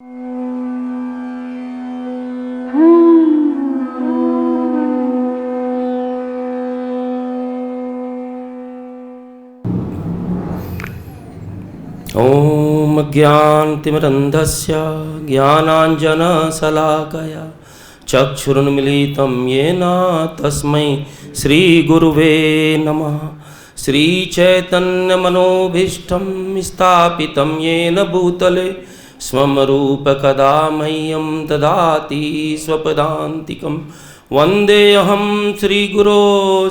ओम ज्ञानतिमिरन्धस्य ज्ञानाञ्जनशलाकया चक्षुरुन्मीलितं येन तस्मै श्रीगुरुवे नमः। श्रीचैतन्यमनोभीष्टं स्थापितं येन भूतले स्वं रूपकदा मह्यं ददाति स्वपदान्तिकं। वन्देऽहं श्रीगुरो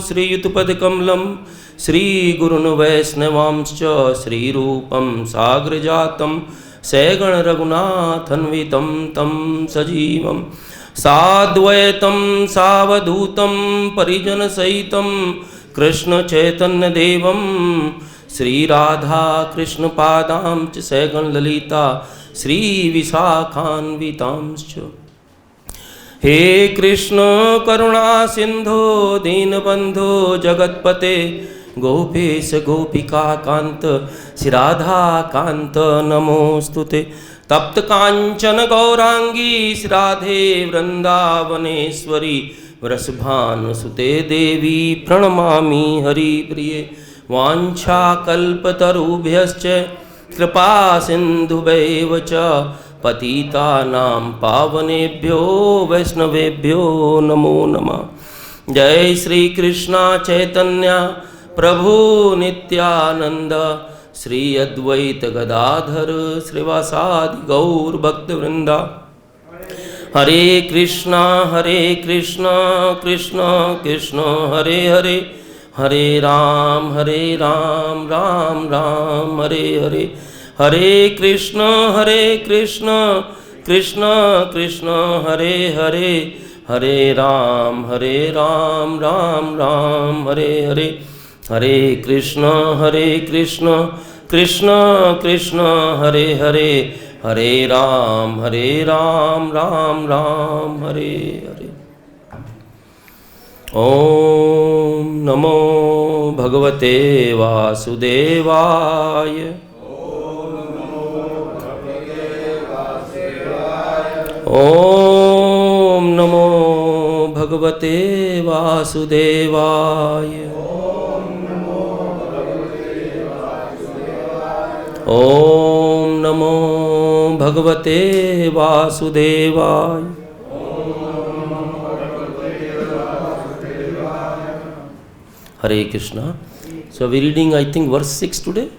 श्रीयुतपदकमलं श्रीगुरुन् वैष्णवांश्च श्रीरूपं साग्रजातं सगणरघुनाथन्वितं तं सजीवं साद्वैतं सावधूतं परिजनसहितं कृष्णचैतन्यदेवं श्रीराधाकृष्णपादां च सगणललिता श्रीविशाखान्वितांश्च। हे कृष्ण करुणा सिंधो दीनबंधो जगत्पते गोपेश गोपिका कांत श्रीराधा कांत नमोस्तुते। तप्त कांचन गौरांगी श्रीराधे वृंदावनेश्वरी वृषभानुसुते देवी प्रणमामि हरिप्रिये। वाञ्छाकल्पतरुभ्यश्च कृपा सिन्धुभैव च पतितानां पावनेभ्यो वैष्णवेभ्यो नमो नमः। जय श्री कृष्ण चैतन्य प्रभु नित्यानंद श्री अद्वैत गदाधर श्रीवासादि गौर भक्तवृंद। हरे कृष्णा कृष्ण कृष्ण हरे हरे, हरे राम राम राम हरे हरे। हरे कृष्ण कृष्ण कृष्ण हरे हरे, हरे राम राम राम हरे हरे। हरे कृष्ण कृष्ण कृष्ण हरे हरे, हरे राम राम हरे हरे। ओम नमो भगवते वासुदेवाय। ओम नमो भगवते वासुदेवाय। ओम नमो भगवते वासुदेवाय। Hare Krishna. So we are reading, I think, verse 6 today.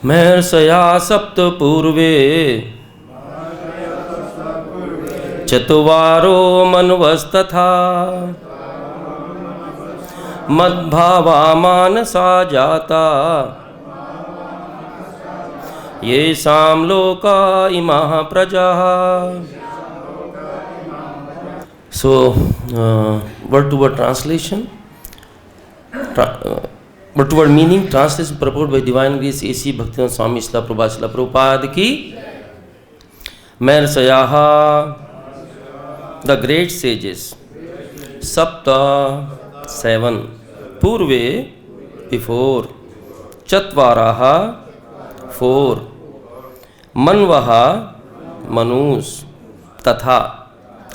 महर्षया सप्त पूर्वे चतुवारो मनवस्तथा मद्भावा मानसा जाता येषां लोका इमाः प्रजाः। So word to word translation, word to word meaning, translation purport by Divine Grace A.C. Bhaktivinoda Swami Srila Prabhupada ki. Mahर्षयाः, the great sages, sapta, 7, purve, before, chatvaraha, 4, manvaha, manus, tatha,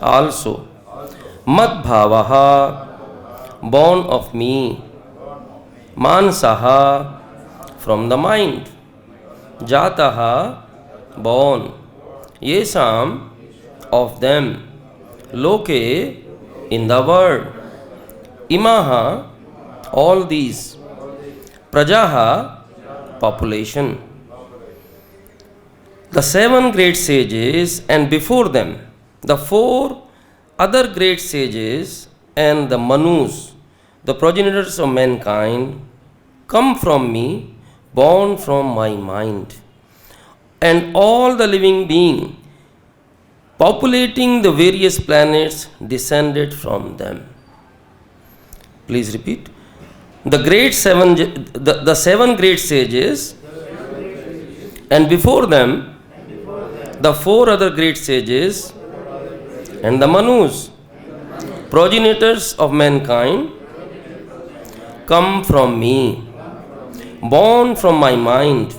also, madbhavaha, born of me, mansaha, from the mind, jataha, born, yesam, of them, loke, in the world, imaha, all these, prajaha, population. The 7 great sages and before them the 4 other great sages and the manus, the progenitors of mankind, come from me, born from my mind, and all the living beings populating the various planets descended from them. Please repeat. The 7 great sages and before them the 4 other great sages and the manus, progenitors of mankind come from me, born from my mind,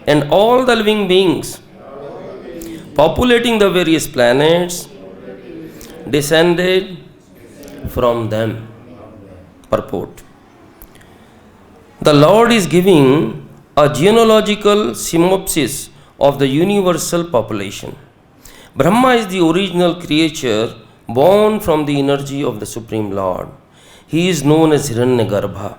and all the living beings populating the various planets descended from them. Purport. The Lord is giving a genealogical synopsis of the universal population. Brahma is the original creature born from the energy of the Supreme Lord. He is known as Hiranyagarbha.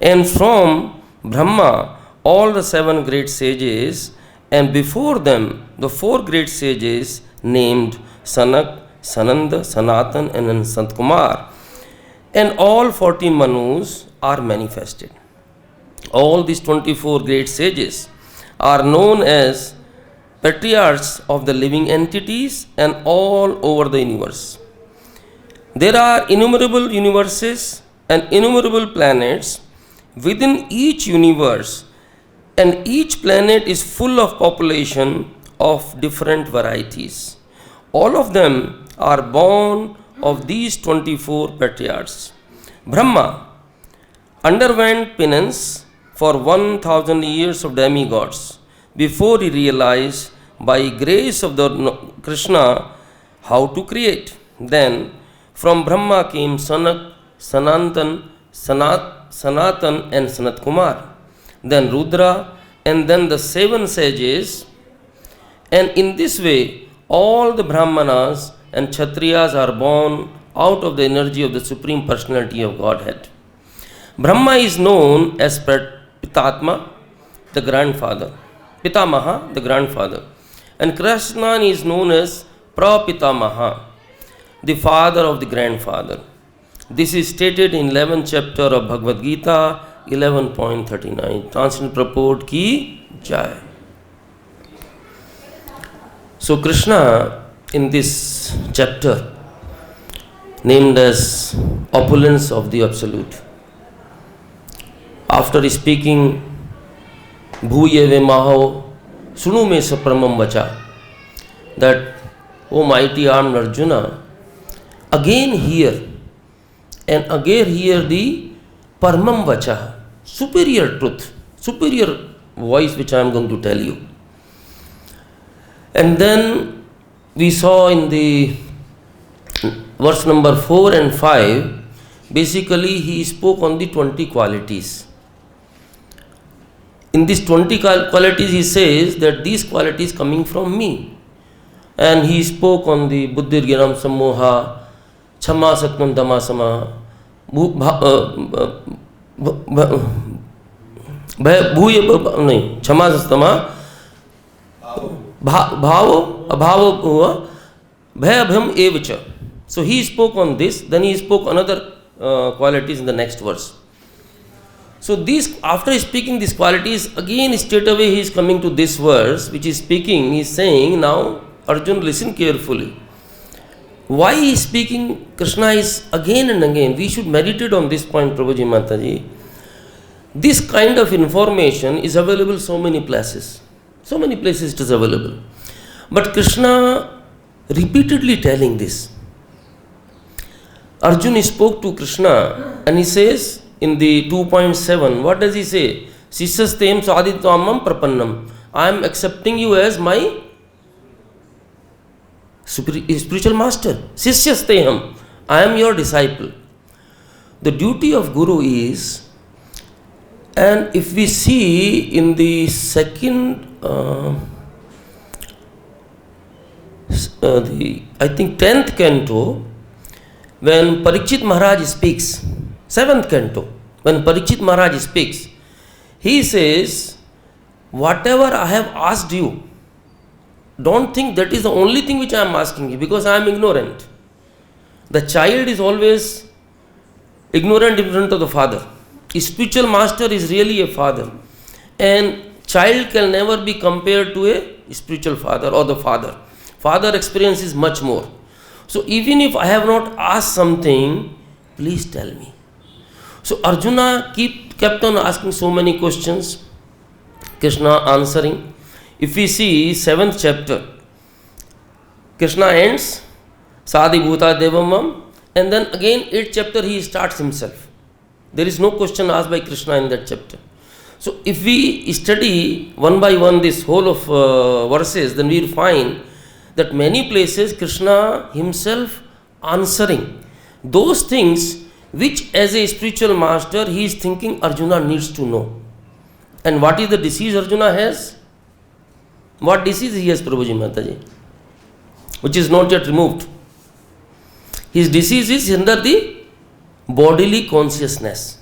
And from Brahma, all the 7 great sages, and before them, the 4 great sages named Sanak, Sananda, Sanatan, and Sant Kumar, and all 14 Manus are manifested. All these 24 great sages are known as patriarchs of the living entities and all over the universe. There are innumerable universes and innumerable planets within each universe, and each planet is full of population of different varieties. All of them are born of these 24 patriarchs. Brahma underwent penance for 1000 years of demigods before he realized by grace of the Krishna how to create. Then from Brahma came Sanak, Sanatan, and Sanat Kumar, then Rudra, and then the 7 sages. And in this way, all the Brahmanas and Kshatriyas are born out of the energy of the Supreme Personality of Godhead. Brahma is known as Pitatma, the grandfather, Pitamaha, the grandfather, and Krishna is known as Prapitamaha, the father of the grandfather. This is stated in 11th chapter of Bhagavad Gita, 11.39. Translation purport ki jai. So Krishna in this chapter, named as opulence of the Absolute, after speaking Bhuye Maho Sunu Me Sapramam Vacha, that O mighty armed Arjuna, again hear and again hear the Paramam Vacha, superior truth, superior voice which I am going to tell you. And then we saw in the verse number 4 and 5, basically he spoke on the 20 qualities. In these 20 qualities he says that these qualities coming from me. And he spoke on the Buddhir Giram Sammoha, Chama Satman Damasama, Bhuya, Chama Sastama, Bhavo, Abhavo, Bhayabham Evacha. So he spoke on this, then he spoke another qualities in the next verse. So these, after speaking these qualities, again straight away he is coming to this verse which is speaking, he is saying, now Arjun, listen carefully. Why he is speaking Krishna is again and again, we should meditate on this point, Prabhuji Mataji. This kind of information is available so many places. So many places it is available. But Krishna repeatedly telling this. Arjun spoke to Krishna and he says in the 2.7, what does he say? Sisastem sadhitamam prapannam. I am accepting you as my spiritual master. Sisyasteham. I am your disciple. The duty of Guru is, and if we see in the second, I think 10th canto, when Parikshit Maharaj speaks, 7th canto, when Parikshit Maharaj speaks, he says, whatever I have asked you, don't think that is the only thing which I am asking you, because I am ignorant. The child is always ignorant in front of the father. A spiritual master is really a father, and child can never be compared to a spiritual father or the father. Father experience is much more. So even if I have not asked something, please tell me. So Arjuna kept on asking so many questions, Krishna answering. If we see 7th chapter, Krishna ends Sadi Bhuta Devamam, and then again 8th chapter he starts himself. There is no question asked by Krishna in that chapter. So if we study one by one this whole of verses, then we will find that many places Krishna himself answering those things which as a spiritual master he is thinking Arjuna needs to know. And what is the disease Arjuna has? What disease he has, Prabhuji Mataji? Which is not yet removed. His disease is under the bodily consciousness.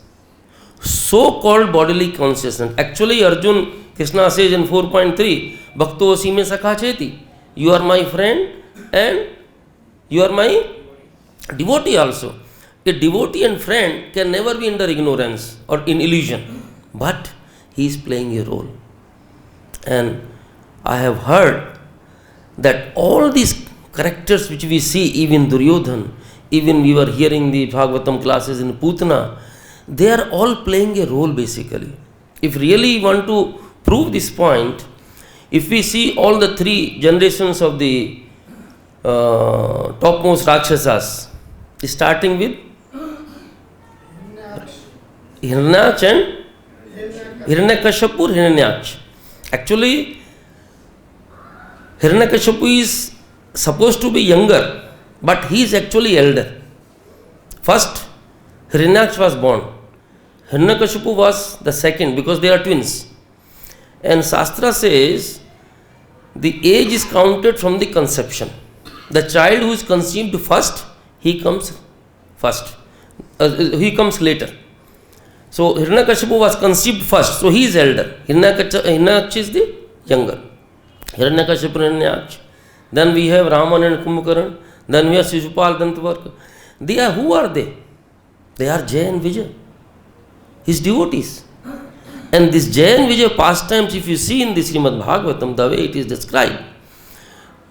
So-called bodily consciousness. Actually, Arjun, Krishna says in 4.3, Bhakto Asime Sakha Cheti. You are my friend and you are my devotee also. A devotee and friend can never be under ignorance or in illusion. But he is playing a role. And I have heard that all these characters which we see, even Duryodhan, even we were hearing the Bhagavatam classes in Putana, they are all playing a role basically. If really want to prove this point, if we see all the three generations of the topmost Rakshasas, starting with Hiranyaksh and Hiranyakashipu, Hiranyaksh. Actually, Hiranyakashipu is supposed to be younger, but he is actually elder. First, Hiranyaksh was born. Hiranyakashipu was the second because they are twins. And Shastra says the age is counted from the conception. The child who is conceived first, he comes first. He comes later. So Hiranyakashipu was conceived first, so he is elder. Hiranyaksh is the younger. Hiranyakashipu, Hiranyaksh. Then we have Raman and Kumbhakaran. Then we have Shishupal, Dantavarka. They are, who are they? They are Jay and Vijay, his devotees. And this Jay and Vijay pastimes, if you see in the Srimad Bhagavatam, the way it is described,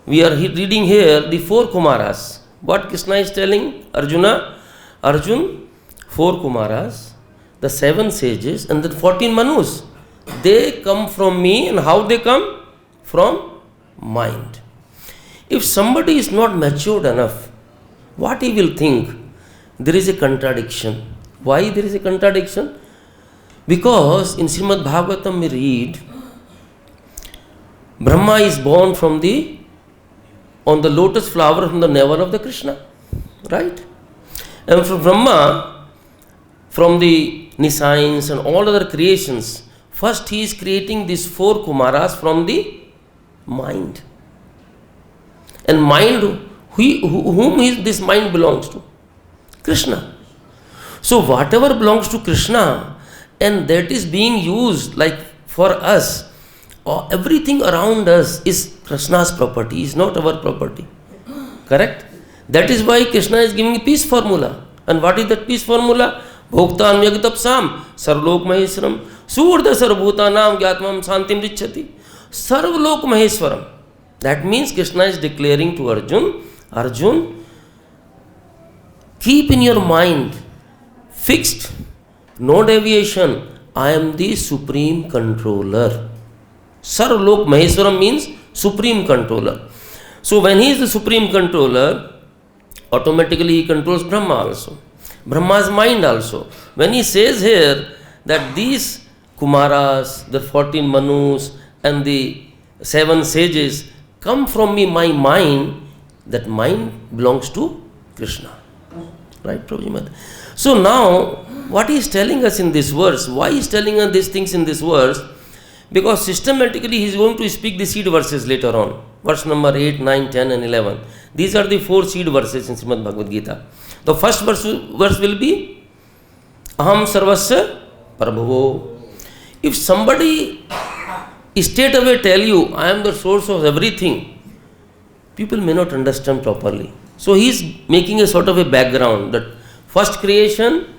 we are reading here the 4 Kumaras. What Krishna is telling Arjuna? Arjun, 4 Kumaras, the 7 sages, and the 14 Manus. They come from me, and how they come? From mind. If somebody is not matured enough, what he will think? There is a contradiction. Why there is a contradiction? Because in Srimad Bhagavatam we read, Brahma is born from on the lotus flower from the navel of the Krishna. Right? And from Brahma, from the Nisayans and all other creations, first he is creating these 4 Kumaras from the mind. And mind, whom this mind belongs to? Krishna. So whatever belongs to Krishna, and that is being used like for us, or everything around us is Krishna's property, is not our property. Correct? That is why Krishna is giving a peace formula. And what is that peace formula? Bhoktan Yagatapsam, Sarvlok Maheswaram, Surda Sarvbhutanam Gyatmam Santim Richati. Sarvlok Maheswaram. That means Krishna is declaring to Arjun, Arjun, keep in your mind fixed, no deviation, I am the supreme controller. Sarvlok Maheswaram means supreme controller. So when he is the supreme controller, automatically he controls Brahma also. Brahma's mind also. When he says here that these Kumaras, the 14 Manus and the 7 sages come from me, my mind, that mind belongs to Krishna. Right, Prabhuji? So now, what he is telling us in this verse, why he is telling us these things in this verse? Because systematically he is going to speak the seed verses later on. Verse number 8, 9, 10 and 11. These are the 4 seed verses in Srimad Bhagavad Gita. The first verse will be Aham Sarvasya Prabhavo. If somebody straight away tell you, I am the source of everything, people may not understand properly. So he is making a sort of a background that first creation,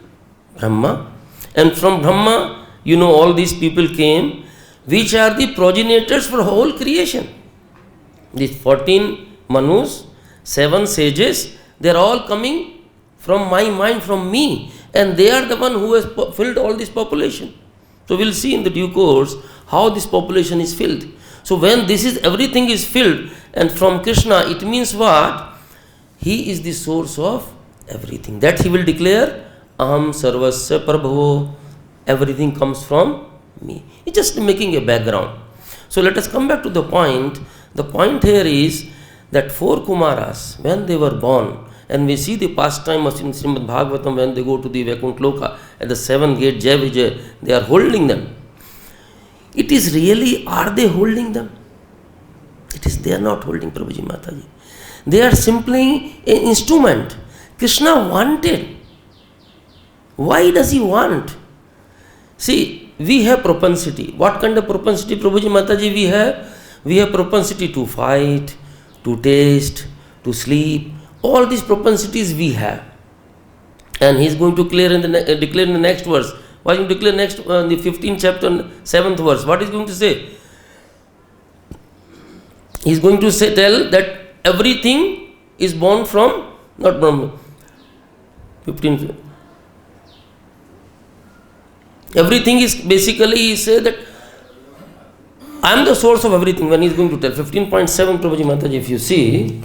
Brahma, and from Brahma, all these people came, which are the progenitors for whole creation. These 14 Manus, 7 sages, they are all coming from my mind, from me, and they are the one who has filled all this population. So we will see in the due course how this population is filled. So when everything is filled and from Krishna, it means what? He is the source of everything. That he will declare, Aham Sarvasya Prabhavo. Everything comes from me. He's just making a background. So let us come back to the point. The point here is that 4 Kumaras, when they were born, and we see the pastime of Srimad Bhagavatam when they go to the Vaikuntha Loka at the 7th gate, Jai Vijay, they are holding them. It is really, are they holding them? It is, they are not holding Prabhuji Mataji. They are simply an instrument. Krishna wanted. Why does he want? See, we have propensity. What kind of propensity, Prabhuji Mataji, we have? We have propensity to fight, to taste, to sleep. All these propensities we have. And he is going to declare in the next verse. Why you declare next, the 15th chapter, 7th verse? What is going to say? He is going to say, tell that everything is born from, not from 15. Everything is basically, he say that I am the source of everything. When he is going to tell 15.7, Prabhuji Mataji, if you see,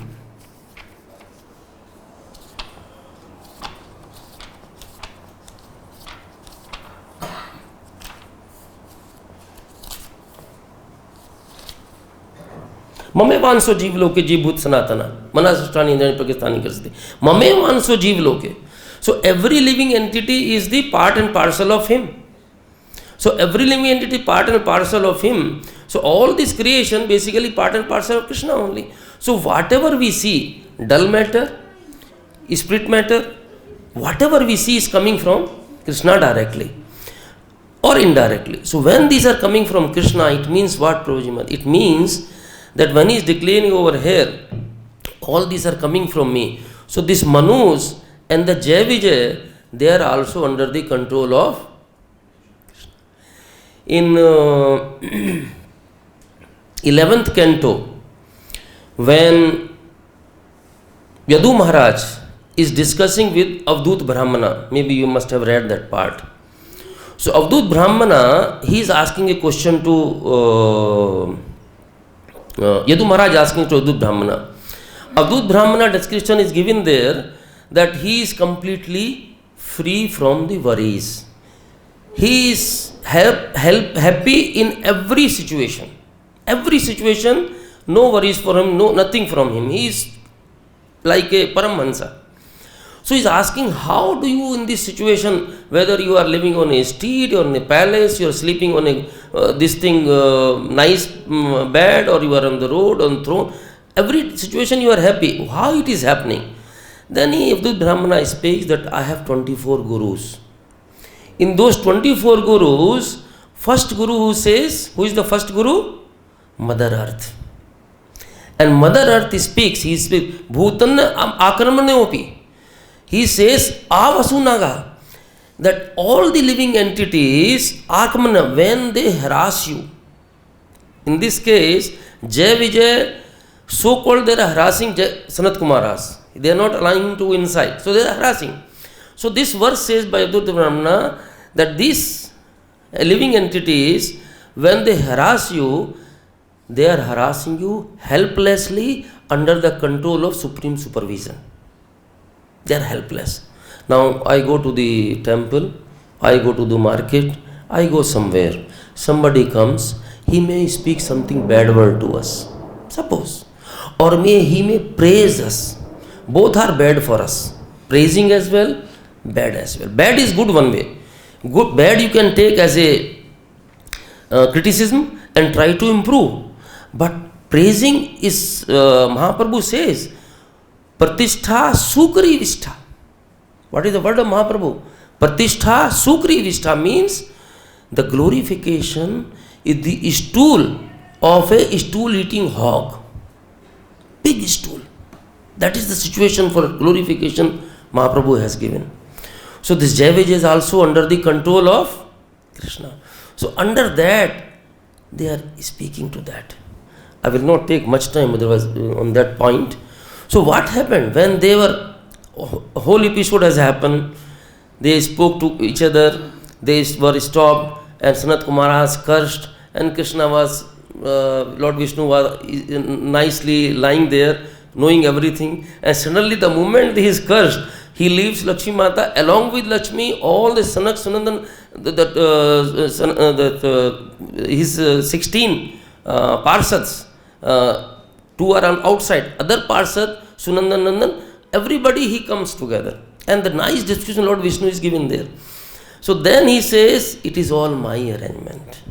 ममे वांसो जीव लोके जीवभूत सनातना मनाष्टानी इंद्राणी पाकिस्तानी करते ममे वांसो जीव लोके. So every living entity is the part and parcel of him. So every living entity part and parcel of him. So all this creation basically part and parcel of Krishna only. So whatever we see, dull matter, spirit matter, whatever we see is coming from Krishna directly or indirectly. So when these are coming from Krishna, it means what, Prabhuji Maharaj? It means that when he is declaring over here, all these are coming from me. So this Manus and the Jai Vijay, they are also under the control of Krishna. In 11th canto, when Yadu Maharaj is discussing with Avdut Brahmana, maybe you must have read that part. So Avdut Brahmana, he is asking a question to Yadu Maharaj asking to Avdut Brahmana. Avdut Brahmana description is given there that he is completely free from the worries. He is happy in every situation. Every situation, no worries for him, no nothing from him. He is like a Paramahansa. So he is asking, how do you in this situation, whether you are living on a street or in a palace, you are sleeping on a nice bed, or you are on the road, on throne, every situation you are happy. How it is happening? Then Avdut Brahmana speaks that I have 24 gurus. In those 24 gurus, first guru who says, who is the first guru? Mother Earth. And Mother Earth speaks, he speaks, Bhutanna Akramanyopi. He says, Avasunaga, that all the living entities, Akamana, when they harass you, in this case, Jai Vijay, so-called they are harassing Sanat Kumaras. They are not allowing him to inside. So they are harassing. So this verse says by Avdut Brahmana that these living entities, when they harass you, they are harassing you helplessly under the control of supreme supervision. They are helpless. Now I go to the temple, I go to the market, I go somewhere. Somebody comes, he may speak something bad word to us. Suppose. Or he may praise us. Both are bad for us. Praising as well, bad as well. Bad is good one way. Good, bad you can take as a criticism and try to improve. But praising is, Mahaprabhu says, Pratishtha Sukri Vishtha. What is the word of Mahaprabhu? Pratishtha Sukri Vishtha means the glorification is the stool of a stool eating hog. Big stool. That is the situation for glorification Mahaprabhu has given. So this Jai Vijay is also under the control of Krishna. So under that, they are speaking to that. I will not take much time otherwise on that point. So what happened when they were, a whole episode has happened, they spoke to each other, they were stopped, and Sanat Kumaras cursed, and Krishna was, Lord Vishnu was nicely lying there knowing everything, and suddenly the moment he is cursed, he leaves Lakshmi Mata. Along with Lakshmi, all the Sanak Sunandan, his 16 parsads, two are on outside, other parsad, Sunandan Nandan, everybody he comes together. And the nice description Lord Vishnu is given there. So then he says, it is all my arrangement.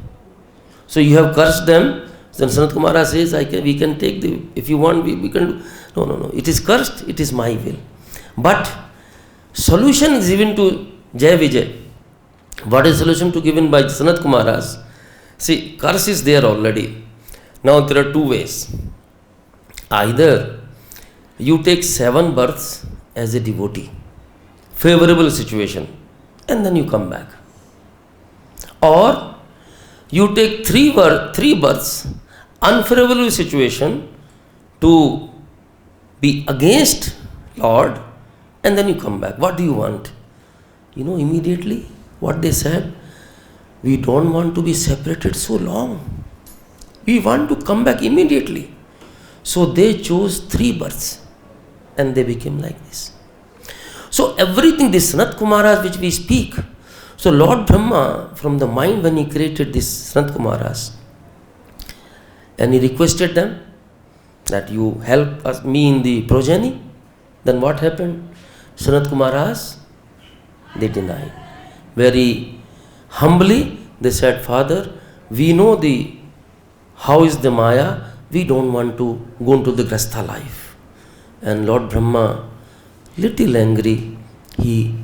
So you have cursed them. Then Sanat Kumara says, we can take if you want, we can do. No. It is cursed, it is my will. But solution is given to Jai Vijay. What is solution to given by Sanat Kumaras? See, curse is there already. Now there are two ways. Either you take 7 births as a devotee, favorable situation, and then you come back. Or you take 3 births, unfavorable situation, to be against Lord, and then you come back. What do you want? You know immediately what they said? We don't want to be separated so long. We want to come back immediately. So they chose 3 births and they became like this. So everything, this Sanat Kumaras which we speak, so Lord Brahma, from the mind when he created this Sanat Kumaras, and he requested them that you help me in the progeny, then what happened? Sanat Kumaras, they denied. Very humbly they said, Father, we know how is the Maya, we don't want to go into the Grastha life. And Lord Brahma, little angry, he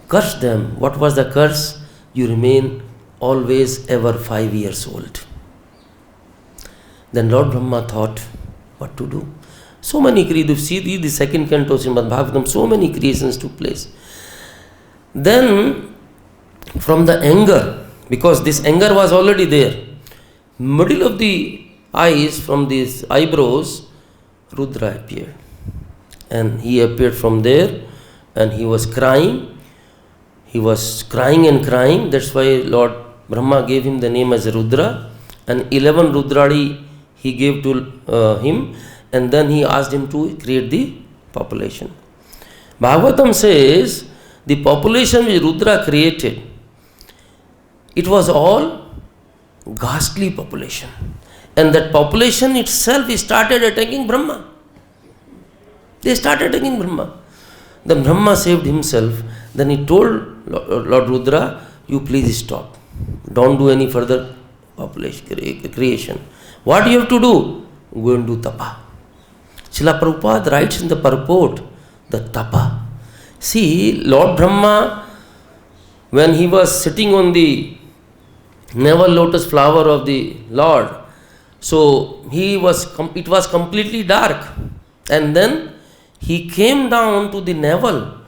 cursed them. What was the curse? You remain always ever 5 years old. Then Lord Brahma thought, what to do? So many creations, see the second canto Srimad Bhagavatam, so many creations took place. Then from the anger, because this anger was already there, middle of the eyes, from these eyebrows, Rudra appeared. And he appeared from there and he was crying. He was crying and crying. That's why Lord Brahma gave him the name as Rudra. And 11 Rudradi he gave to him. And then he asked him to create the population. Bhagavatam says the population which Rudra created, it was all ghastly population. And that population itself started attacking Brahma. They started attacking Brahma. Then Brahma saved himself. Then he told Lord Rudra, you please stop. Don't do any further population creation. What you have to do? Go and do tapa. Srila Prabhupada writes in the purport, the tapa. See, Lord Brahma, when he was sitting on the navel lotus flower of the Lord, so it was completely dark. And then he came down to the navel.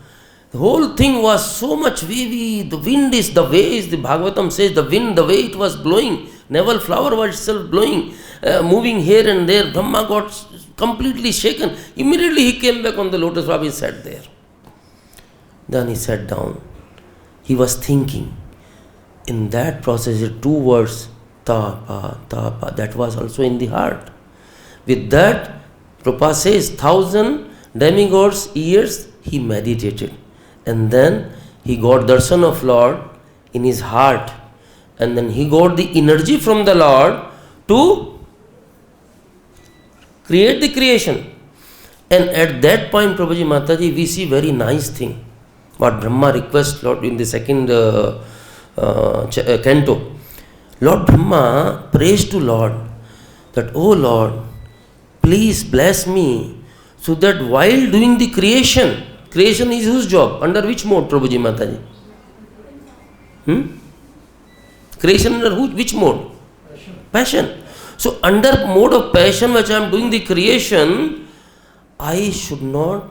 The whole thing was so much wavy. The wind is the way, the Bhagavatam says, the wind, the way it was blowing. Navel flower was itself blowing, moving here and there. Brahma got completely shaken. Immediately he came back on the lotus flower, he sat there. Then he sat down. He was thinking. In that process, 2 words, tapa, tapa, that was also in the heart. With that, Prabhupada says, 1,000 demigods years he meditated. And then he got darshan of Lord in his heart. And then he got the energy from the Lord to create the creation. And at that point, Prabhuji Mataji, we see very nice thing. What Brahma requests Lord in the second canto. Lord Brahma prays to Lord that, oh Lord, please bless me so that while doing the creation is whose job? Under which mode, Prabhuji Mataji? Creation under which mode? Passion. So under mode of passion which I am doing the creation, I should not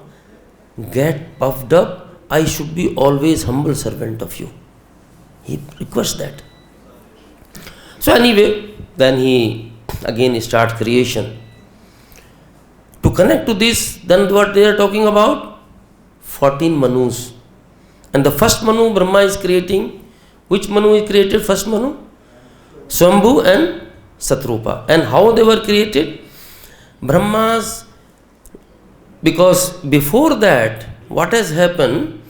get puffed up. I should be always humble servant of you. He requests that. So anyway, then he again starts creation. To connect to this, then what they are talking about? 14 Manus. And the first Manu Brahma is creating. Which Manu is created? First Manu? Swambhu and Satrupa. And how they were created? Brahma's Because before that, what has happened,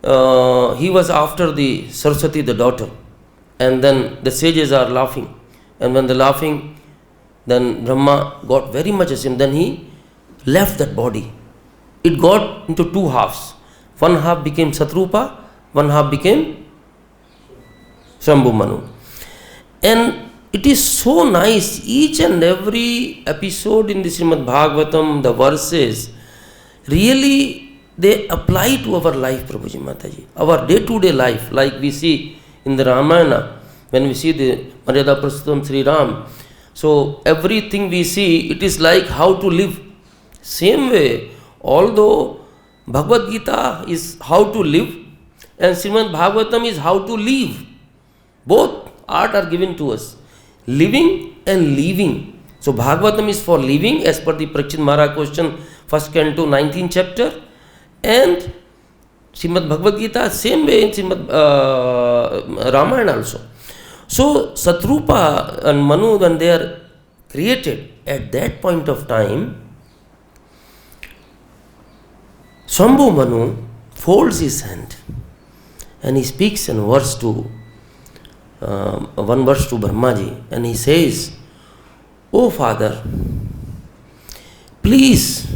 he was after the Saraswati, the daughter, and then the sages are laughing, and when they're laughing, then Brahma got very much ashamed, then he left that body. It got into two halves. One half became Satrupa, one half became Shambhu Manu. And it is so nice, each and every episode in the Srimad Bhagavatam, the verses, really they apply to our life, Prabhuji Mataji. Our day-to-day life, like we see in the Ramayana, when we see the Maryada Prastutam Sri Ram. So everything we see, it is like how to live. Same way, although Bhagavad Gita is how to live and Srimad Bhagavatam is how to live. Both art are given to us. Living and leaving. So Bhagavatam is for living as per the Parikshit Maharaj question, 1st canto, 19th chapter. And Srimad Bhagavad Gita, same way in Srimad Ramayana also. So Satrupa and Manu, when they are created, at that point of time, Shambhu Manu folds his hand and he speaks in verse to one verse to Brahmaji, and he says, "Oh Father, please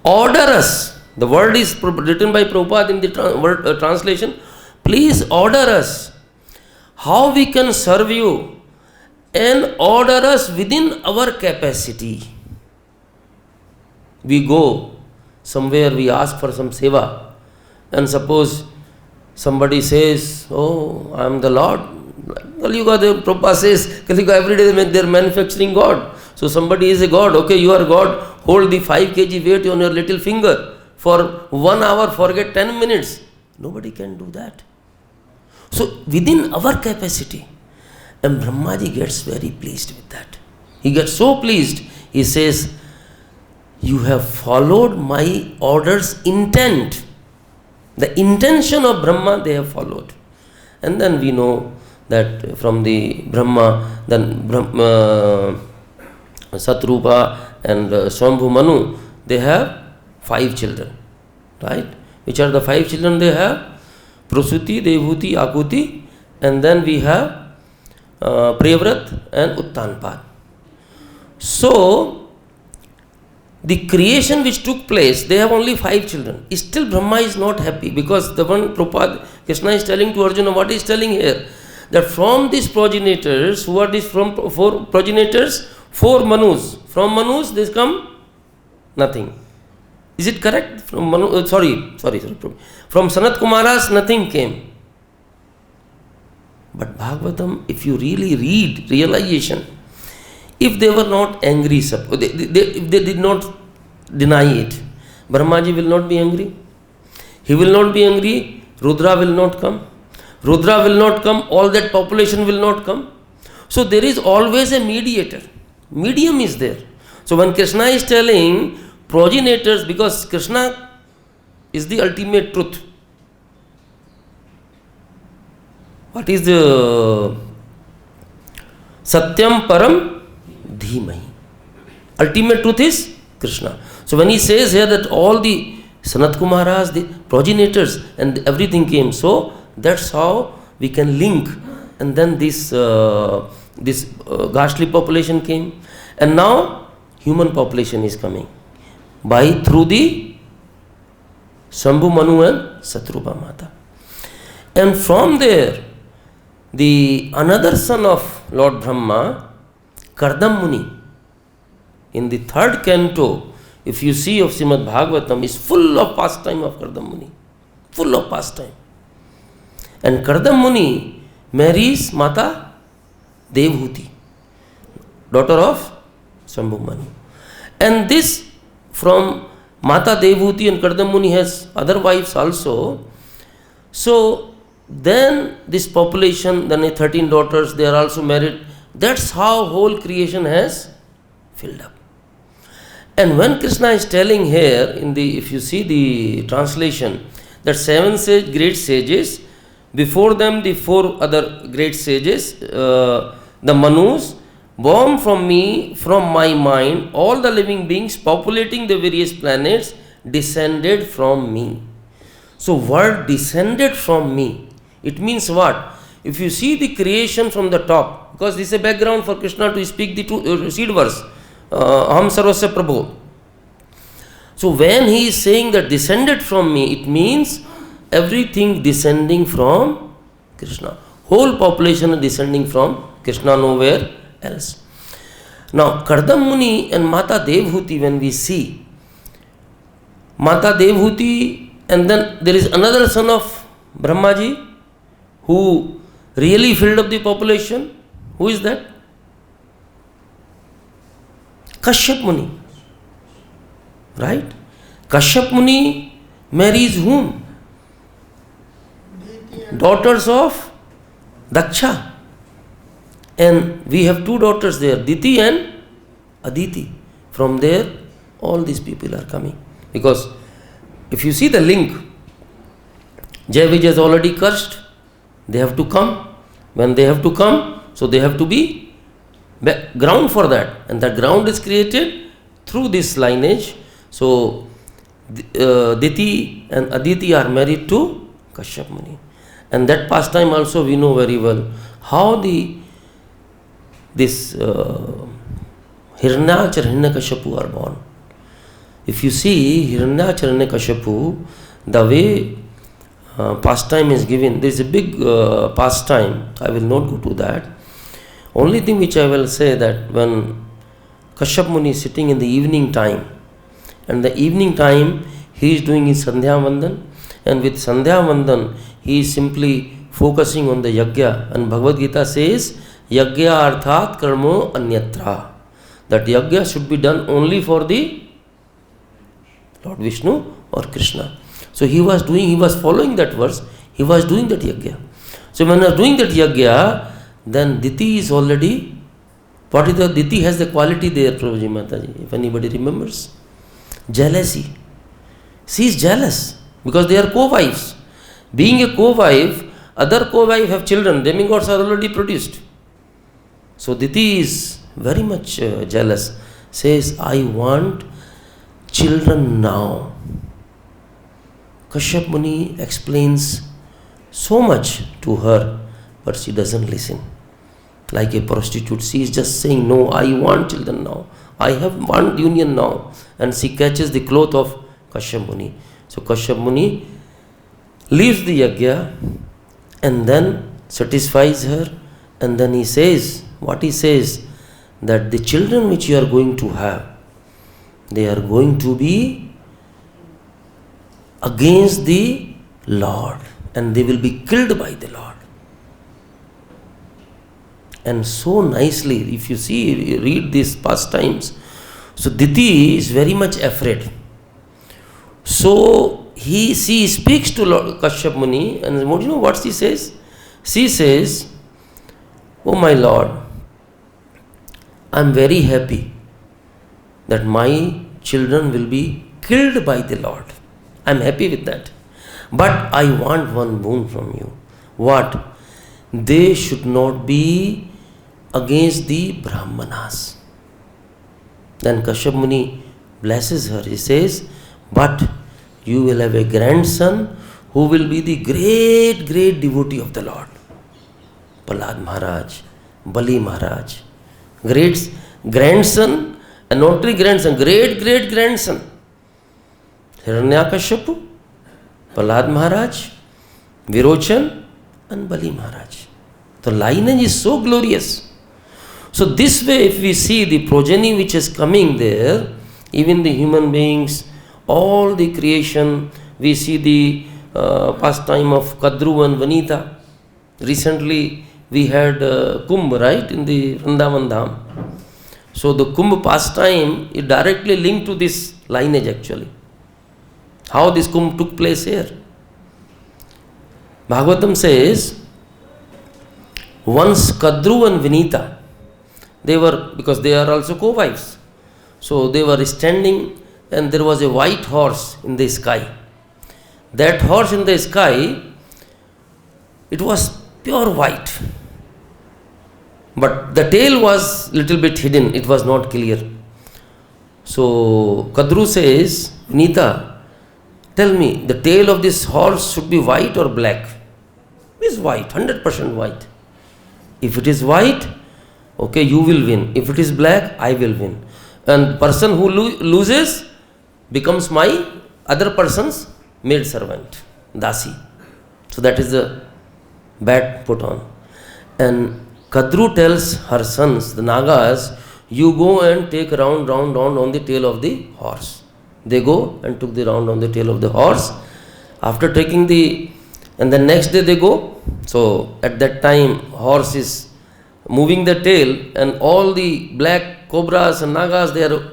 order us." The word is written by Prabhupada in the translation. Please order us how we can serve you and order us within our capacity. We go somewhere, we ask for some seva, and suppose somebody says, "Oh, I am the Lord." Kaliyuga, the Prabhupada says, Kaliyuga, every day they are manufacturing God. So somebody is a God. Okay, you are God. Hold the 5 kg weight on your little finger for 1 hour, forget 10 minutes. Nobody can do that. So within our capacity. And Brahmaji gets very pleased with that. He gets so pleased. He says, "You have followed my orders' intent." The intention of Brahma they have followed. And then we know that from the Brahma, then Satrupa and Shambhu Manu, they have 5 children, right? Which are the 5 children they have? Prasuti, Devhuti, Akuti, and then we have Priyavrat and Uttanpad. So, the creation which took place, they have only 5 children. Still Brahma is not happy, because the one Prabhupada, Krishna is telling to Arjuna, what he is telling here? That from these progenitors, who are these from 4 progenitors? 4 Manus. From Manus, they come nothing. Is it correct? From Manu, sorry. From Sanat Kumaras, nothing came. But Bhagavatam, if you really read realization, if they were not angry, if they did not deny it, Brahmaji will not be angry. He will not be angry. Rudra will not come. Rudra will not come. All that population will not come. So there is always a mediator. Medium is there. So when Krishna is telling progenitors, because Krishna is the ultimate truth. What is the Satyam Param Dhimahi? Ultimate truth is Krishna. So when he says here that all the Sanat Kumaras, the progenitors and everything came, so that's how we can link. And then this ghastly population came, and now human population is coming through the Shambhu Manu and Satrupa Mata. And from there, the another son of Lord Brahma, Kardam Muni, in the 3rd canto, if you see of Srimad Bhagavatam, is full of pastime of Kardam Muni. Full of pastime. And Kardam Muni marries Mata Devhuti, daughter of Shambhu Manu. And this, from Mata Devhuti and Kardam Muni has other wives also. So then this population, then 13 daughters, they are also married. That's how whole creation has filled up. And when Krishna is telling here, if you see the translation, that 7 great sages, before them the 4 other great sages, the Manus, born from me, from my mind, all the living beings populating the various planets descended from me. So word descended from me, it means what? If you see the creation from the top, because this is a background for Krishna to speak the seed verse, Aham Sarvasya Prabhu. So when he is saying that descended from me, it means everything descending from Krishna. Whole population is descending from Krishna, nowhere else. Now Kardam Muni and Mata Devhuti, when we see Mata Devhuti, and then there is another son of Brahmaji who really filled up the population. Who is that? Kashyap Muni. Right? Kashyap Muni marries whom? Daughters of Daksha. And we have two daughters there, Diti and Aditi. From there, all these people are coming. Because if you see the link, Jayavij is already cursed. They have to come. When they have to come, so they have to be ground for that. And that ground is created through this lineage. So, Diti and Aditi are married to Kashyap Muni. And that pastime also we know very well. How this Hiranyaksh and Hiranyakashipu are born. If you see Hiranyaksh and Hiranyakashipu, the way pastime is given, there is a big pastime. I will not go to that. Only thing which I will say that when Kashyap Muni is sitting in the evening time, and the evening time he is doing his Sandhya Vandan, and with Sandhya Vandan he is simply focusing on the Yajna, and Bhagavad Gita says Yajna arthat karmo anyatra, that Yajna should be done only for the Lord Vishnu or Krishna. So he was following that verse, he was doing that Yajna. So when he was doing that Yajna, then Diti is already, what is the, Diti has the quality there, Prabhuji Mataji, if anybody remembers. Jealousy. She is jealous because they are co-wives. Being a co-wife, other co-wife have children, demigods are already produced. So Diti is very much jealous, says, I want children now. Kashyap Muni explains so much to her, but she doesn't listen. Like a prostitute, she is just saying, no, I want children now. I want union now. And she catches the cloth of Kashyap Muni. So Kashyap Muni leaves the Yajna and then satisfies her, and then he says, what he says, that the children which you are going to have, they are going to be against the Lord, and they will be killed by the Lord. And so nicely, if you see, read these pastimes, so Diti is very much afraid. So she speaks to Lord Kashyap Muni, and you know what she says? She says, oh my Lord, I am very happy that my children will be killed by the Lord. I am happy with that. But I want one boon from you. What? They should not be against the Brahmanas. Then Kashyap Muni blesses her. He says, but you will have a grandson who will be the great, great devotee of the Lord. Prahlad Maharaj, Bali Maharaj. Great grandson, and not only grandson, great, great grandson. Hiranyakashipu, Prahlad Maharaj, Virochan, and Bali Maharaj. The lineage is so glorious. So this way, if we see the progeny which is coming there, even the human beings, all the creation, we see the pastime of Kadru and Vanita. Recently we had Kumbh, right, in the Vrindavan Dham. So the Kumbh pastime is directly linked to this lineage actually. How this Kumbh took place here. Bhagavatam says, once Kadru and Vinita, they were, because they are also co-wives, so they were standing and there was a white horse in the sky. That horse in the sky, it was pure white. but the tail was little bit hidden, it was not clear. So Kadru says, Vinita, tell me, the tail of this horse should be white or black? It is white, 100% white. If it is white, okay, you will win. If it is black, I will win. And person who loses becomes my other person's maid servant, Dasi. So that is the bet put on. And Kadru tells her sons, the Nagas, you go and take round on the tail of the horse. They go and took the round on the tail of the horse. After taking and the next day they go. So at that time, horse is moving the tail, and all the black cobras and nagas, they are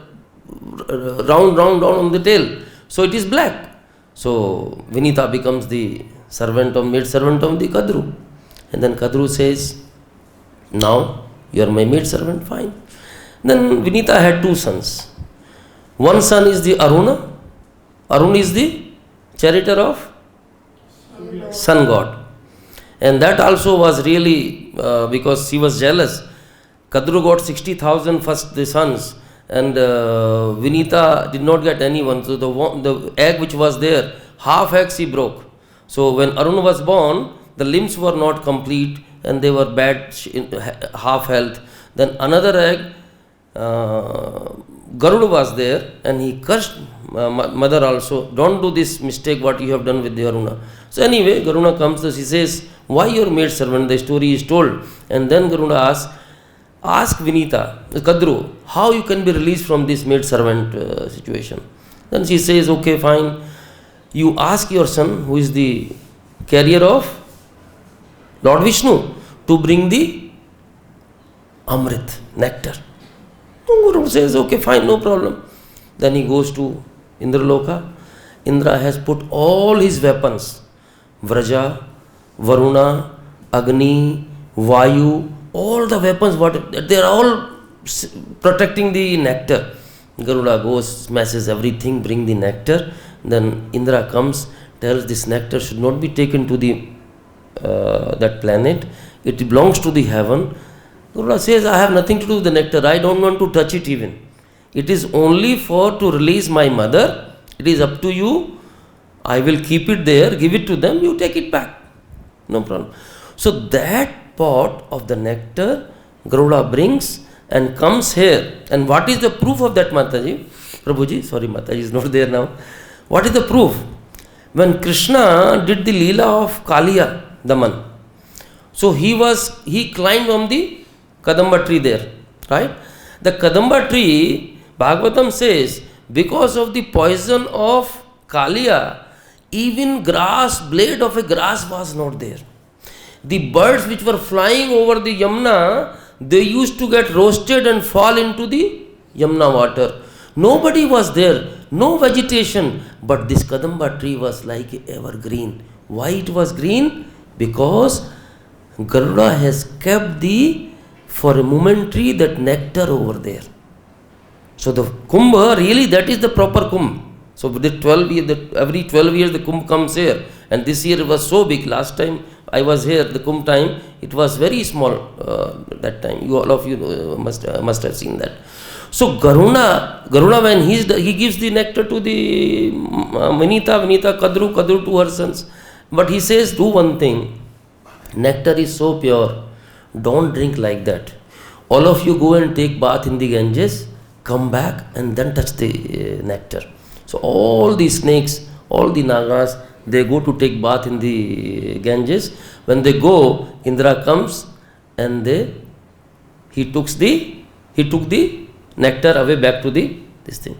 round on the tail. So it is black. So Vinita becomes the maid servant of the Kadru. And then Kadru says, now you are my maid servant, fine. Then Vinita had two sons. One son is the Aruna. Arun is the charioteer of sun god. And that also was really because he was jealous. Kadru got 60,000 first the sons, and Vinita did not get anyone. So the egg which was there, half eggs he broke. So when Arun was born, the limbs were not complete and they were bad, half health. Then another egg, Garuda was there, and he cursed mother also. Don't do this mistake what you have done with the Aruna. So anyway, Garuda comes, she says, why your maid servant? The story is told. And then Garuda asks, ask Vinita, Kadru, how you can be released from this maid servant situation. Then she says, okay, fine. You ask your son, who is the carrier of Lord Vishnu, to bring the Amrit, nectar. Guru says, okay, fine, no problem. Then he goes to Indraloka. Indra has put all his weapons, Vraja, Varuna, Agni, Vayu, all the weapons, they are all protecting the nectar. Garuda goes, smashes everything, bring the nectar. Then Indra comes, tells this nectar should not be taken to the that planet. It belongs to the heaven. Garuda says, I have nothing to do with the nectar. I don't want to touch it even. It is only to release my mother. It is up to you. I will keep it there, give it to them, you take it back. No problem. So that pot of the nectar Garuda brings and comes here. And what is the proof of that, Mataji? Prabhuji, sorry, Mataji is not there now. What is the proof? When Krishna did the Leela of Kaliya Daman, so he climbed on the Kadamba tree there, right? The Kadamba tree, Bhagavatam says, because of the poison of Kaliya, even blade of a grass was not there. The birds which were flying over the Yamuna, they used to get roasted and fall into the Yamuna water. Nobody was there, no vegetation, but this Kadamba tree was like evergreen. Why it was green? Because Garuda has kept for a momentary that nectar over there. So the Kumbh, really that is the proper Kumbh. So with the 12 years, every 12 years the Kumbh comes here. And this year it was so big. Last time I was here, the Kumbh time, it was very small that time. All of you must have seen that. So Garuda when he gives the nectar to the Vinita, Kadru to her sons. But he says, do one thing. Nectar is so pure. Don't drink like that. All of you go and take bath in the Ganges, come back and then touch the nectar. So all the snakes, all the Nagas, they go to take bath in the Ganges. When they go, Indra comes and he took the nectar away back to this thing.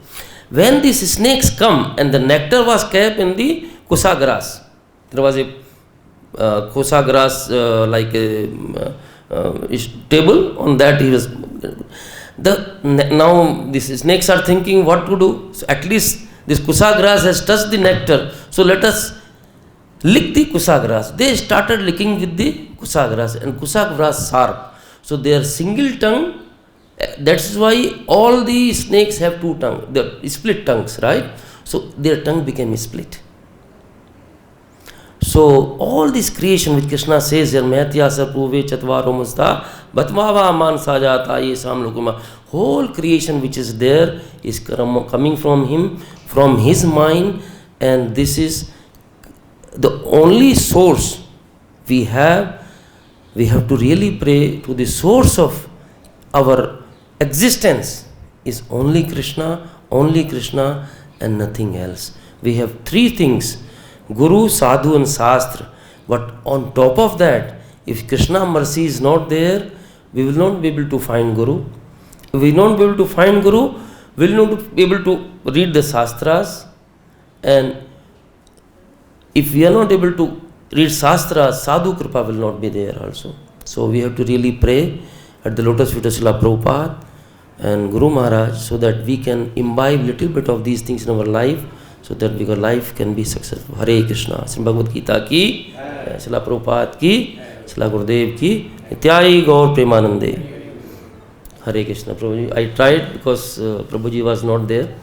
When these snakes come and the nectar was kept in the kusa grass, there was a kusa grass like a table, on that he was. Now these snakes are thinking what to do. So at least this kusa grass has touched the nectar, so let us lick the kusa grass. They started licking with the kusa grass, and kusa grass sharp. So their single tongue, that's why all the snakes have two tongues, the split tongues, right? So their tongue became split. So all this creation which Krishna says here, Mahatya Sarpuve Chatvaro Musta Batmava man sajata ye samlokuma. Whole creation which is there is coming from him, from his mind, and this is the only source we have. We have to really pray to the source of our existence is only Krishna, and nothing else. We have three things: Guru, Sadhu, and Shastra. But on top of that, if Krishna mercy is not there, we will not be able to find Guru. If we will not be able to find Guru, we will not be able to read the Shastras. And if we are not able to read Shastras, Sadhu Kripa will not be there also. So we have to really pray at the lotus feet of Srila Prabhupada and Guru Maharaj so that we can imbibe little bit of these things in our life, so that our life can be successful. Hare Krishna. Sri Bhagavad Gita ki, Srila Prabhupada ki, Srila Gurudev ki, Nityai Gaur Premanande. Hare Krishna. Prabhuji, I tried because Prabhuji was not there.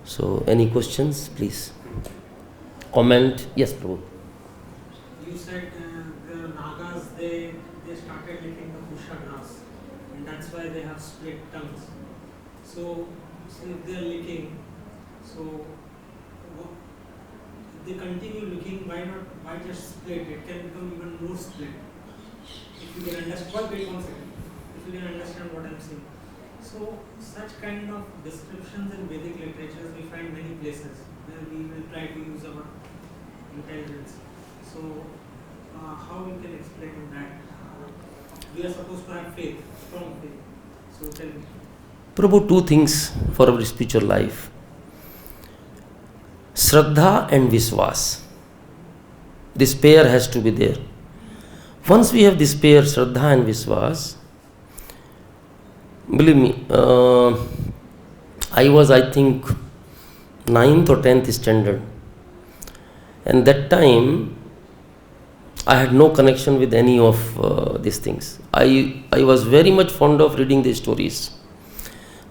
So any questions, please? Comment? Yes, Prabhu. You said the Nagas, they started licking the Kusha grass, and that's why they have split tongues. So if they are licking, so if they continue licking, why just split? It can become even more split. If you can understand, wait 1 second. If you can understand what I'm saying. So such kind of descriptions in Vedic literatures we find many places where we will try to use our intelligence. So how we can explain that? We are supposed to have faith, strong faith. So tell me. Prabhu, two things for our spiritual life: Shraddha and Viswas. This pair has to be there. Once we have this pair, Shraddha and Viswas, believe me, I was, I think, 9th or 10th standard. And that time, I had no connection with any of these things. I was very much fond of reading the stories.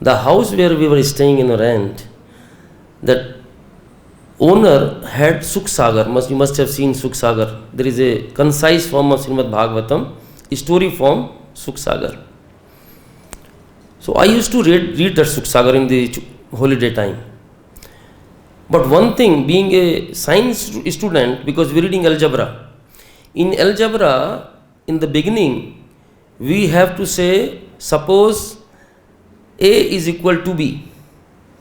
The house where we were staying in a rent, that owner had Sukh Sagar. You must have seen Sukh Sagar. There is a concise form of Srimad Bhagavatam, story form, Sukh Sagar. So I used to read that Sukh Sagar in the holiday time. But one thing, being a science student, because we're reading algebra, in algebra, in the beginning, we have to say, suppose A is equal to B.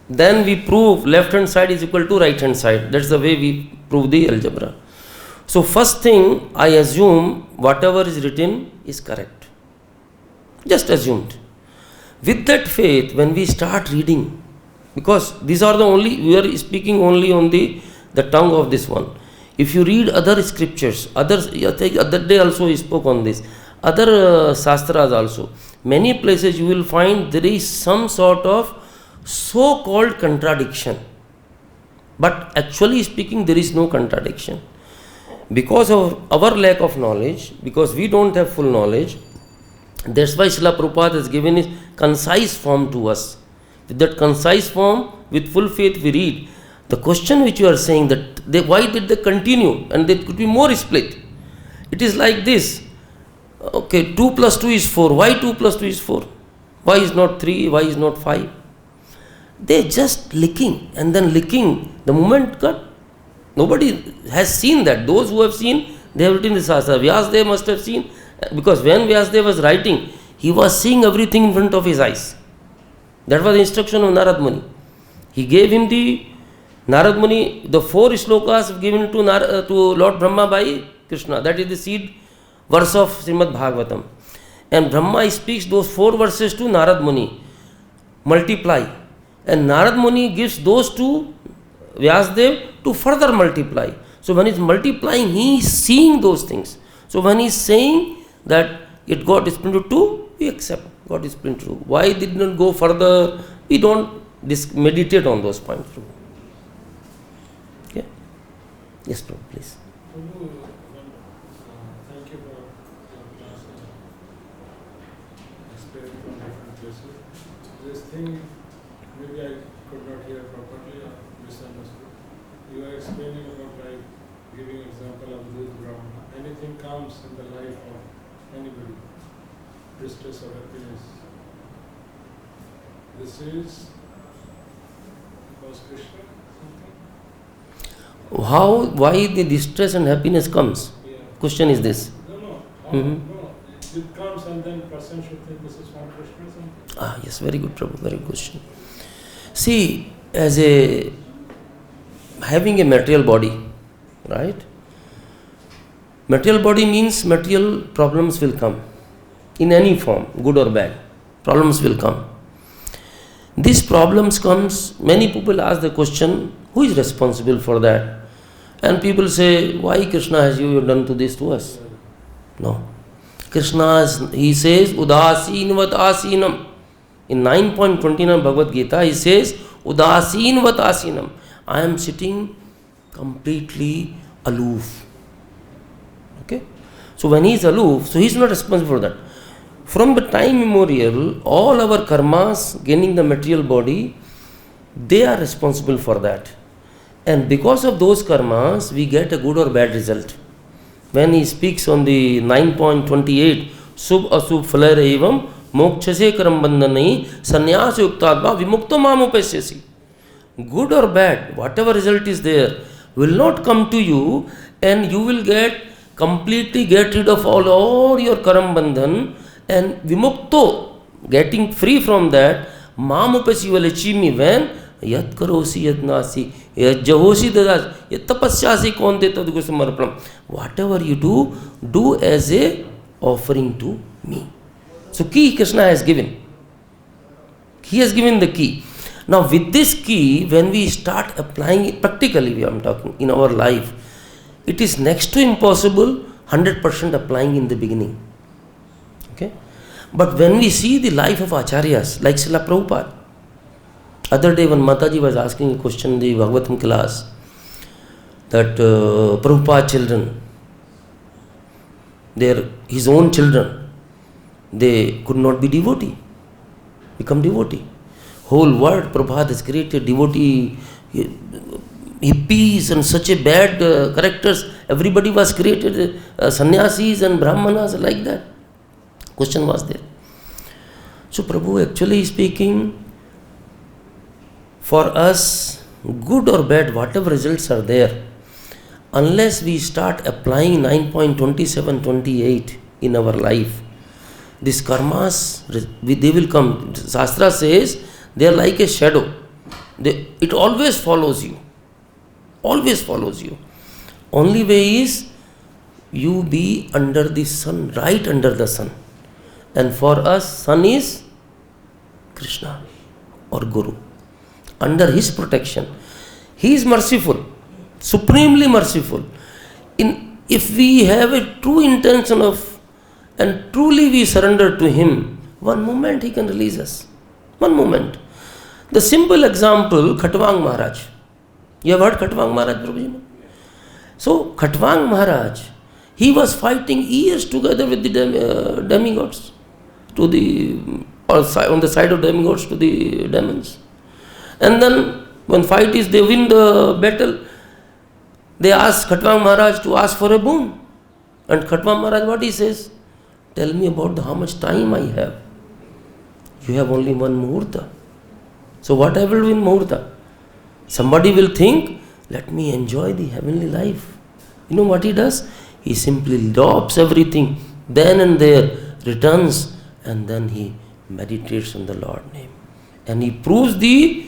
Then we prove left hand side is equal to right hand side. That's the way we prove the algebra. So first thing, I assume whatever is written is correct. Just assumed. With that faith, when we start reading, because these are the only, we are speaking only on the tongue of this one. If you read other scriptures, others, I think other day also we spoke on this, other Shastras also, many places you will find there is some sort of so-called contradiction. But actually speaking, there is no contradiction. Because of our lack of knowledge, because we don't have full knowledge, that's why Srila Prabhupada has given his concise form to us. With that concise form, with full faith we read. The question which you are saying, that why did they continue and there could be more split? It is like this. Okay, 2 plus 2 is 4. Why 2 plus 2 is 4? Why is not 3? Why is not 5? They just licking and then licking. The moment cut. Nobody has seen that. Those who have seen, they have written the Shastra. Vyasdev must have seen, because when Vyasdev was writing, he was seeing everything in front of his eyes. That was the instruction of Narad Muni. He gave him the Narad Muni, the 4 shlokas given to Lord Brahma by Krishna. That is the seed verse of Srimad Bhagavatam. And Brahma speaks those 4 verses to Narad Muni. Multiply. And Narad Muni gives those to Vyasdev to further multiply. So when he is multiplying, he is seeing those things. So when he is saying that it got split into 2, we accept God is split into 2. Why did not go further? We don't meditate on those points. Okay? Yes, Prabhu, please. Thank you for your class and explaining from different places. This thing, maybe I could not hear properly or misunderstood. You are explaining about like giving example of this Brahma. Anything comes in the life of anybody. distress or happiness. This is because Krishna something? Why the distress and happiness comes? Yeah. Question is this. No. Mhm. No. It comes and then person should think this is from Krishna or something. Yes, very good, Prabhu, very good question. See, having a material body, right? Material body means material problems will come in any form, good or bad. Problems will come. These problems comes, many people ask the question, who is responsible for that? And people say, why Krishna has you done to this to us? No. Krishna, he says, Udasinvat asinam. In 9.29 Bhagavad Gita, he says, Udasinvat asinam. I am sitting completely aloof. Okay? So when he is aloof, so he is not responsible for that. From the time immemorial, all our karmas gaining the material body, they are responsible for that. And because of those karmas, we get a good or bad result. When he speaks on the 9.28, Subh Asubh Phalar Evam Mokshase Karam Bandhanai Sannyas Yuktadva Vimukta Mamupasyasi. Good or bad, whatever result is there, will not come to you, and you will completely get rid of all your Karam Bandhan, and Vimukto, getting free from that, Mamupasi, you will achieve me when? Yat karosi yat nasi, yat jahosi dadas, yat tapasyasi konte tadgu samarpanam. Whatever you do as a offering to me. So key Krishna has given. He has given the key. Now with this key, when we start applying it practically, I am talking in our life, it is next to impossible 100% applying in the beginning. Okay? But when we see the life of Acharyas, like Srila Prabhupada, other day when Mataji was asking a question in the Bhagavatam class, that Prabhupada children, his own children, they could not be become devotee. Whole world Prabhupada has created devotee, hippies and such a bad characters. Everybody was created, sannyasis and brahmanas like that. Question was there. So Prabhu actually speaking, for us, good or bad, whatever results are there, unless we start applying 9.27-28 in our life, these karmas, they will come. Shastra says, they are like a shadow. It always follows you. Always follows you. Only way is, you be under the sun, right under the sun. And for us, sun is Krishna or Guru. Under his protection. He is merciful, supremely merciful. If we have a true intention and truly we surrender to him, one moment he can release us. One moment. The simple example, Khatwang Maharaj. You have heard Khatwang Maharaj, Prabhuji? So, Khatwang Maharaj, he was fighting years together with the demigods, on the side of demigods to the demons. And then, when fight is, they win the battle, they ask Khatwang Maharaj to ask for a boon. And Khatwang Maharaj, what he says? Tell me about how much time I have. You have only one muhurta. So what I will do in muhurta? Somebody will think, let me enjoy the heavenly life. You know what he does? He simply drops everything, then and there, returns, and then he meditates on the Lord's name. And he proves the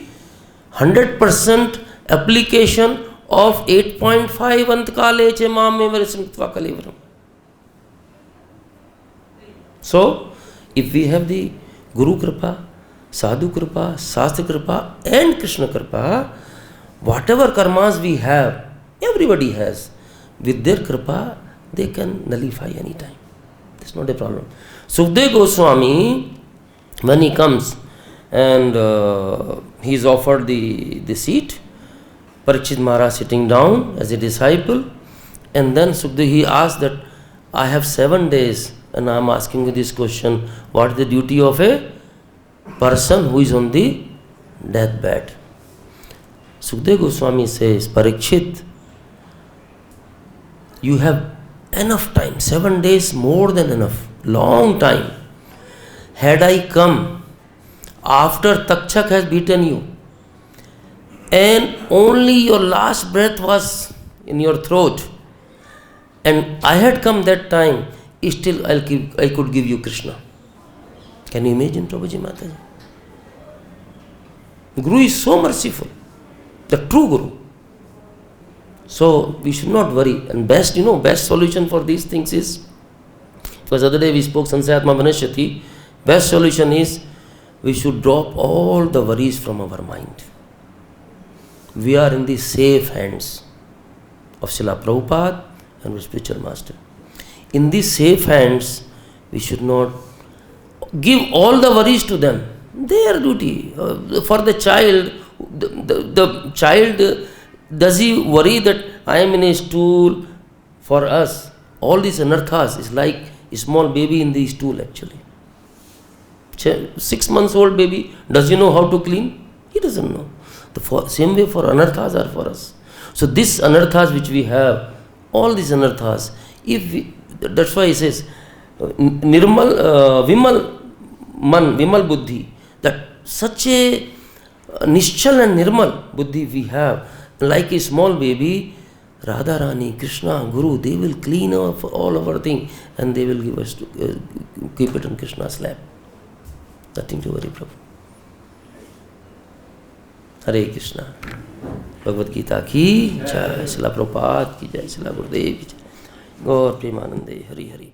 100% application of 8.5 Antkale che mame varismitva kalivaram. So, if we have the Guru Kripa, Sadhu Kripa, Shastra Kripa and Krishna Kripa, whatever karmas we have, everybody has, with their Kripa, they can nullify any time. That's not a problem. Sukadeva Goswami, when he comes and he is offered the seat, Parikshit Maharaj sitting down as a disciple, and then Sukadeva, he asked that, I have 7 days and I am asking you this question, what is the duty of a person who is on the deathbed? Sukadeva Goswami says, Parikshit, you have enough time, 7 days more than enough, long time. had I come after Takshak has beaten you, and only your last breath was in your throat, and I had come that time, still I could give you Krishna. Can you imagine, Prabhuji Mataji? Guru is so merciful, the true Guru. So we should not worry. And best solution for these things is, because other day we spoke Sansayatma Vanashyati, best solution is we should drop all the worries from our mind. We are in the safe hands of Srila Prabhupada and our spiritual master. In these safe hands, we should not give all the worries to them. Their duty. For the child, the child, does he worry that I am in a stool? For us, all these anarthas is like a small baby in the stool actually. 6 months old baby, does he know how to clean? He doesn't know. The same way for anarthas are for us. So these anarthas which we have, all these anarthas, that's why he says, Nirmal, Vimal Man, Vimal Buddhi, that such a Nishchal and Nirmal Buddhi we have, like a small baby, Radha Rani, Krishna, Guru, they will clean all our thing and they will give us to keep it on Krishna's lap. Nothing to worry, Prabhu. Hare Krishna. Bhagavad Gita ki jai, Srila Prabhupada ki jai, Srila Gurudev ki jai. Gaur Premanande, Hari Hari.